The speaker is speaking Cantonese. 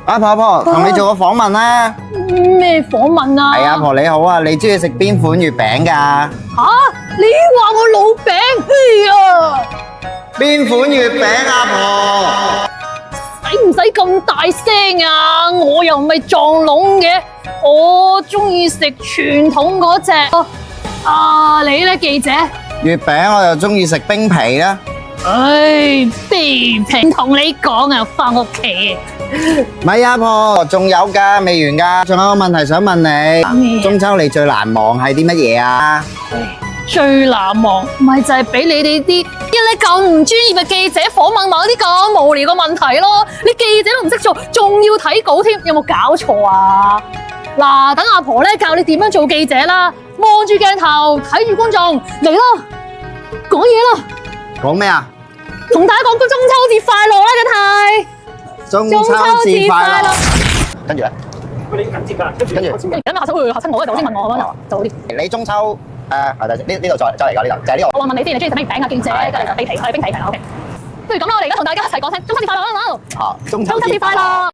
阿婆，同你做個訪問啦。咩訪問啊？係阿婆你好啊，你中意食邊款月餅㗎？吓？你話我老餅？哎呀！邊款月餅阿婆？使唔使咁大聲啊？我又唔係撞聾嘅，我中意食傳統嗰隻。你咧記者？月餅我就中意食冰皮啦。唉，地平同你講啊，翻屋企。咪阿婆，仲有㗎，未完㗎，仲有個問題想問你。中秋你最難忘係啲乜嘢啊？最難忘咪就係俾你哋啲一咁唔專業嘅記者訪問某啲咁無聊嘅問題咯。你記者都唔識做，仲要睇稿添，有冇搞錯啊？嗱，等阿婆咧教你點樣做記者啦，望住鏡頭，睇住觀眾嚟啦，講嘢啦。講咩啊？同大家講個中秋節快樂啦，梗係中秋節快樂。跟住咧，你緊接㗎，跟住等下手去嚇親我嗰度先問我嗰度就好啲。你中秋呢度再嚟㗎，呢度就係呢個。我問你先，你中意食咩餅啊？記者，跟住就冰皮，係冰皮係 OK。不如咁啦，我哋而家同大家一齊講聲中秋節快樂啦，好唔好？中中秋節快樂！